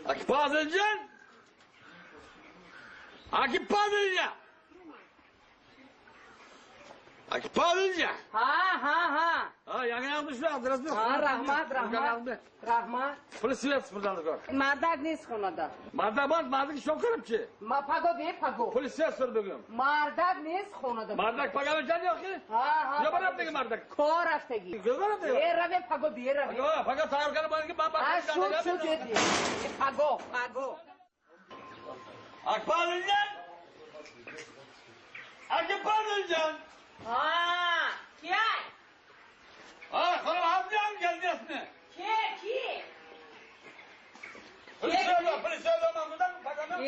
Akipazılcan. Akipazılcan. Akipazılcan. Ha. Ha, yangi almışlar, adres yok. Ha, rahmat. Puli svet buradan kor. Mardak نیست خونده. Mardak bor, mardak ishon qilibchi. Ma pago be pago. Puli svet sur bugün. Mardak نیست خونده. Mardak pagamaycan yo'q ki. Ha. Yo barabdagi mardak. کار رفتگی. Görmedin mi? Be rave pago be rave. Yo, paga tayyor qilib borgan ben Ha şu dedi. Pago. Akipazılcan. Akipazılcan. Ha. Kim? Ha, hanım amcam geldi ismi. Kim? Polis yok, buradan paganı.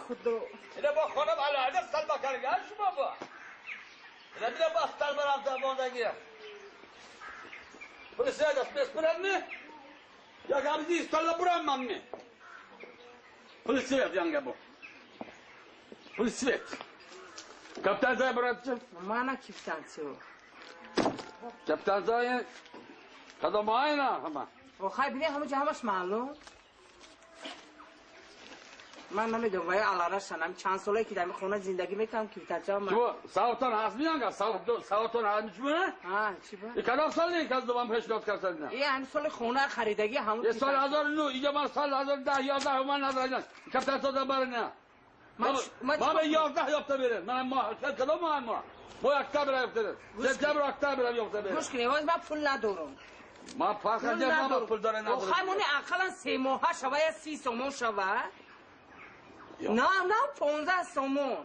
Xudo. İle bak hanım alayda sal bakalım ya şu bu. İle bir de bastar var amca bondaki. Polis yok, spes buran mı? Ya gamzi istalla buran mı? Polis yok yanga bu. Polis yok. Kaptan Zay Muratçı. Mana kiftansiyo. Kaptan Zay kadam aynı ama. و خواهی بینه همه جا همش معلوم من نمیدونم وای علاره شنم چند ساله که در خونه زندگی میکنم که بتاچه من Şu savuttan hasmıyanga, savuttan hasmış mı? ها چی با؟ İkadan sallayın kazdı ben peşinat karşısında. یه همین سال خونه خریدگی همون Ye sal hazır nu, iyice ben sal hazır dah yazdah hemen hazırlayacağım. Kaptan sada barına. Bana yazdah yaptı verin. Ben ma, sen kadar mı ama? Bu akta bile yaptı. Sen bu akta bile yaptı verin. مشکلی وای من پول ندارم Ma farka cevap pul dاره نداره. خواهی مونی اقلا 3 ماه شوه یا 30 سومون شوه نه 15 سومون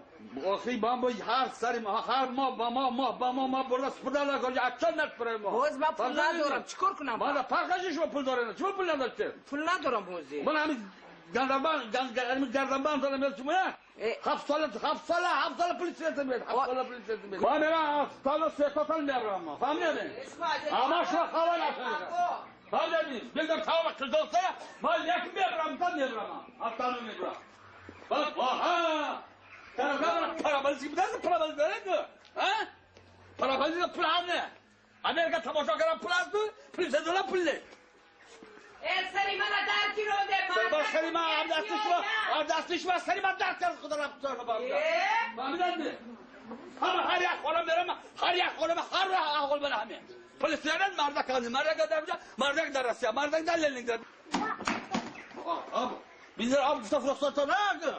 Oxi ben bu her sari her ma burada spırlarla görece açan net pırayım. باز من پول ندارم چیکار کنم Bana farkacı şu pul dاره. Şu pul نداشته. پول ندارم بازی Bana همین گردنبند دارم میاد شما هفت سال پلیس میاد ما میرم هفت سال سیاستان میارم فهمیدین اما شو خبر نکنید فهمیدین بگم تمام کردوسه ما یک میارم تا میارم هفتانو میارم بس آها پرابلیزی بدن پرابلیز دارید ها پرابلیز پول نه امریکا تماشا کردن پول است پلیس دولار پول سری من در گیرو ده سری من دستش من سری من درد کرد خدا رفت جانو بارم فهمیدن می؟ هر یک خانم برم هر یک خانم هر راه احوال بره همه پلیسیانت مردک کنی مردک در اونجا مردک در رسیا مردک در لنگ در آب بیزر آب دستف رخصت نگه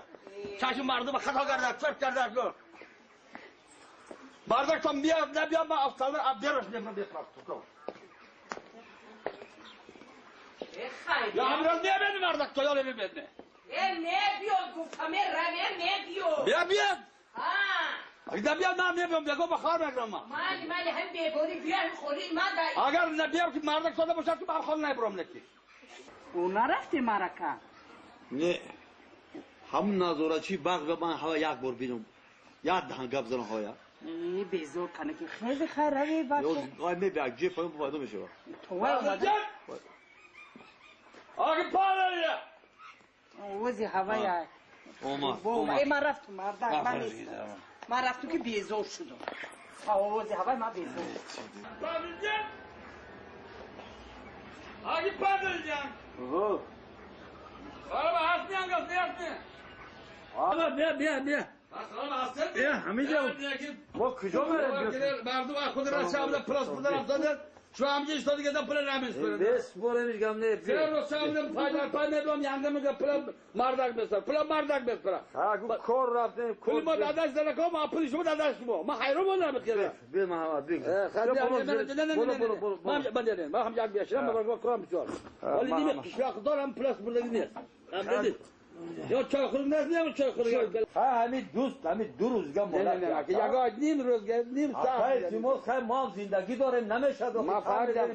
چشم مردم خطا کرده چرت کرده مردک تام بیاد نبیاد من افتادر آب دیرش نمیدونم بیفرست Ya biraz niye benim bardak toyal evi bedne? Ne diyor bu kamera ne diyor? Biya. Ha. İda biya ben ne yapıyorum? Bego bakar mekrama. Mali hem begori biyan khori mada. Agar ne biyam ki bardak toda boşar ki ben khol ne yapıyorum neki? Ona rafti maraka. Ne? Ham nazorachi bagh ve ben hava yak bor binum. Ya dhan gab zan hoya. bezor kanı ki khayli kharabi bak. Yo qayme be acı payım bu fayda meşe. Towa Agı para ya. وزی هوایی Olma. ای من رفتم من رفتم که بیزور شدم وزی هوایی من بیزور Padılcan. Agı padılcan. Araba hasmayan gaz ne yaptın? Abi be. Araba hasmayan. Hamice bu kıca mı ediyorsun? Bardı var kudret şahımda plas buradan haftadır. Şu amca işte giden pıla ramis böyle. Bes boremiş gamne yapıyor. Sen o şahımda paylar ediyorum yangımı da pıla mardak mesela. Pıla mardak mesela. Ha kor raften kor. Kulüma dadaş zela kom apıl şu dadaş bu. Ma hayro mu ne bakıyor? Bir Muhammed bir. Hadi ben dedim. Ben hamca bir yaşam bak kuram şu. Vali değil mi? Şu akdaram plus burada gidiyor. Anladın? Ya çaykhırın ne mi çaykhırın? Ha hamid dost hamid duruz gam Ne ya ga nim rozgar nim sağ. Hayır timos hay mal zindagi داریم نمیشه ما فهمیدم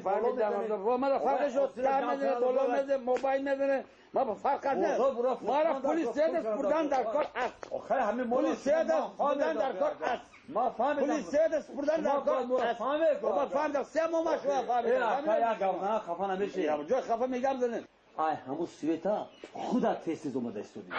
و ما فرقش رو سر نداره بالا نداره موبایل نداره ما فرق نداره ما را پلیس سیادش بردن در کار است آخه همین پلیس سیادش بردن در کار است ما فهمیدم پلیس سیادش بردن در کار است ما فهمیدم سه ماه شما فهمیدم یا گاونا خفا نمیشه یا جای خفا میگم زنه ای همون سویتا خودت تست اومده استودیو